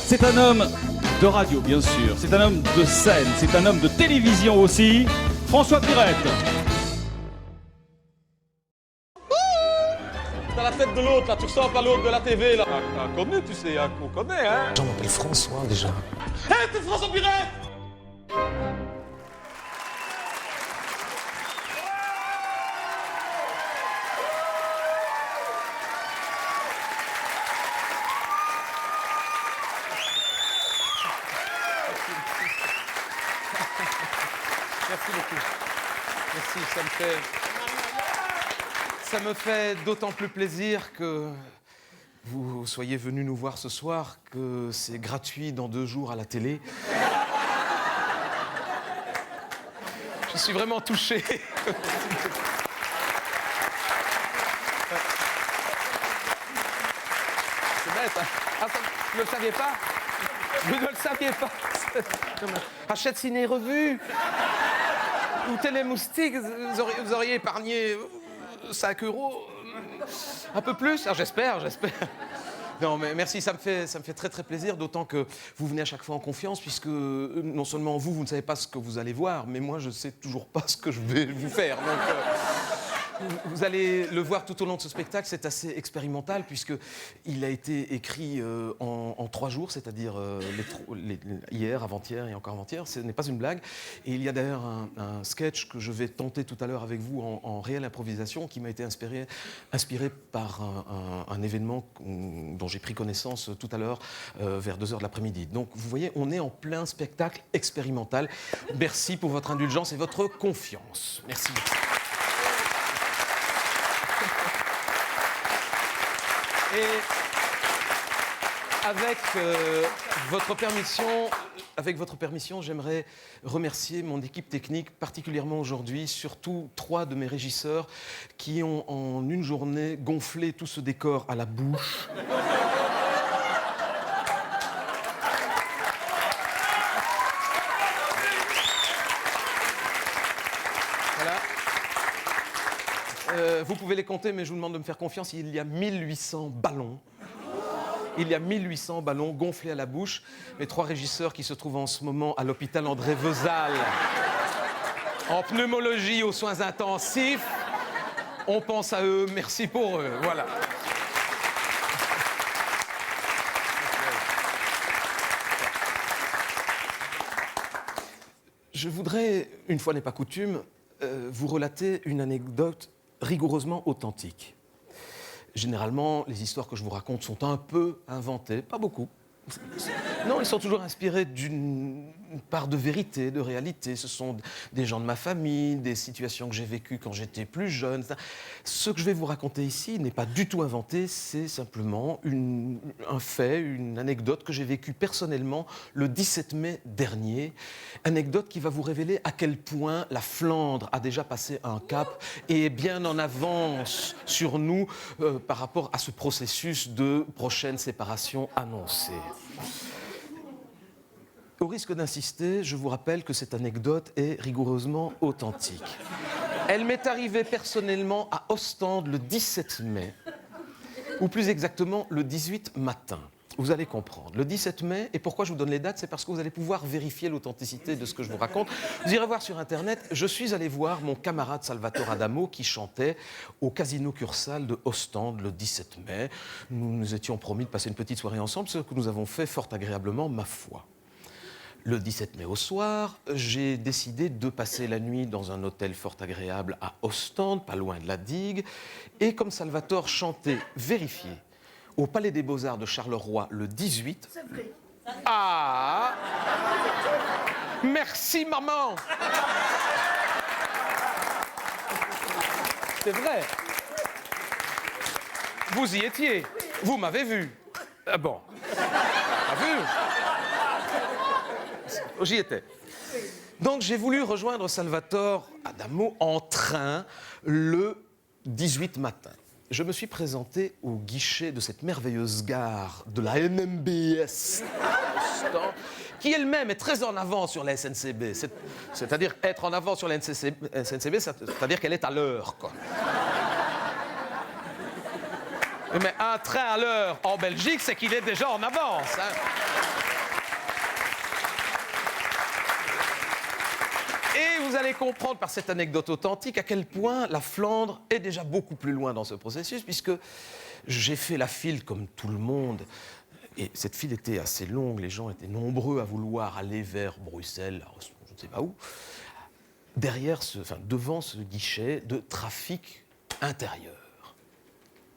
C'est un homme de radio, bien sûr. C'est un homme de scène. C'est un homme de télévision aussi. François Pirette. T'as la tête de l'autre, là. Tu ressembles à l'autre de la TV, là. Connu, tu sais, on connaît, hein. Je m'appelle François, déjà. Hé, t'es François Pirette! Merci beaucoup. Merci, ça me fait d'autant plus plaisir que vous soyez venus nous voir ce soir, que c'est gratuit dans 2 jours à la télé. Je suis vraiment touché. C'est bête, hein? Ah, vous ne le saviez pas? Vous ne le saviez pas? Achète Ciné Revue ou Télémoustique, vous auriez épargné 5 €. Un peu plus? Ah, j'espère. Non, mais merci, ça me fait très très plaisir, d'autant que vous venez à chaque fois en confiance, puisque non seulement vous ne savez pas ce que vous allez voir, mais moi, je ne sais toujours pas ce que je vais vous faire. Donc, vous allez le voir tout au long de ce spectacle, c'est assez expérimental, puisqu'il a été écrit en 3 jours, c'est-à-dire hier, avant-hier et encore avant-hier. Ce n'est pas une blague. Et il y a d'ailleurs un sketch que je vais tenter tout à l'heure avec vous en réelle improvisation, qui m'a été inspiré par un événement dont j'ai pris connaissance tout à l'heure vers 2 h de l'après-midi. Donc vous voyez, on est en plein spectacle expérimental. Merci pour votre indulgence et votre confiance. Merci beaucoup. Et avec votre permission, j'aimerais remercier mon équipe technique, particulièrement aujourd'hui, surtout 3 de mes régisseurs qui ont en une journée gonflé tout ce décor à la bouche. Vous pouvez les compter, mais je vous demande de me faire confiance. Il y a 1800 ballons. Il y a 1800 ballons gonflés à la bouche. Mes 3 régisseurs qui se trouvent en ce moment à l'hôpital André Veuzal, en pneumologie aux soins intensifs. On pense à eux. Merci pour eux. Voilà. Je voudrais, une fois n'est pas coutume, vous relater une anecdote rigoureusement authentique. Généralement, les histoires que je vous raconte sont un peu inventées, pas beaucoup. Non, elles sont toujours inspirées d'une part de vérité, de réalité. Ce sont des gens de ma famille, des situations que j'ai vécues quand j'étais plus jeune. Ce que je vais vous raconter ici n'est pas du tout inventé, c'est simplement un fait, une anecdote que j'ai vécue personnellement le 17 mai dernier. Anecdote qui va vous révéler à quel point la Flandre a déjà passé un cap et est bien en avance sur nous par rapport à ce processus de prochaine séparation annoncée. Au risque d'insister, je vous rappelle que cette anecdote est rigoureusement authentique. Elle m'est arrivée personnellement à Ostende le 17 mai, ou plus exactement le 18 matin. Vous allez comprendre. Le 17 mai, et pourquoi je vous donne les dates, c'est parce que vous allez pouvoir vérifier l'authenticité de ce que je vous raconte. Vous irez voir sur Internet, je suis allé voir mon camarade Salvatore Adamo qui chantait au Casino Cursal de Ostende le 17 mai. Nous nous étions promis de passer une petite soirée ensemble, ce que nous avons fait fort agréablement, ma foi. Le 17 mai au soir, j'ai décidé de passer la nuit dans un hôtel fort agréable à Ostende, pas loin de la digue. Et comme Salvatore chantait vérifié au Palais des Beaux-Arts de Charleroi le 18... C'est vrai. Ah! Merci, maman! C'est vrai. Vous y étiez. Vous m'avez vu. Ah bon. Pas vu? J'y étais. Donc j'ai voulu rejoindre Salvatore Adamo en train le 18 matin. Je me suis présenté au guichet de cette merveilleuse gare de la NMBS, qui elle-même est très en avant sur la SNCB. C'est-à-dire être en avant sur la SNCB, c'est-à-dire qu'elle est à l'heure, quoi. Mais un train à l'heure en Belgique, c'est qu'il est déjà en avance. Hein. Et vous allez comprendre par cette anecdote authentique à quel point la Flandre est déjà beaucoup plus loin dans ce processus, puisque j'ai fait la file comme tout le monde. Et cette file était assez longue, les gens étaient nombreux à vouloir aller vers Bruxelles, je ne sais pas où, devant ce guichet de trafic intérieur.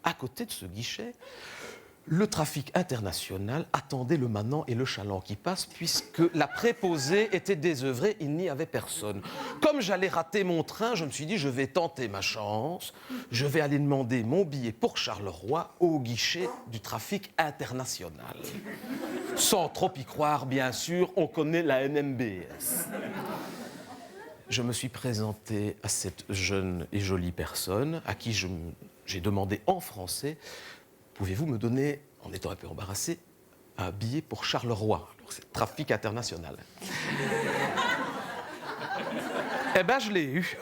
À côté de ce guichet, le trafic international attendait le manant et le chaland qui passent, puisque la préposée était désœuvrée, il n'y avait personne. Comme j'allais rater mon train, je me suis dit, je vais tenter ma chance, je vais aller demander mon billet pour Charleroi au guichet du trafic international. Sans trop y croire, bien sûr, on connaît la NMBS. Je me suis présenté à cette jeune et jolie personne à qui j'ai demandé en français: pouvez-vous me donner, en étant un peu embarrassé, un billet pour Charleroi? Alors, c'est trafic international. Eh ben, je l'ai eu.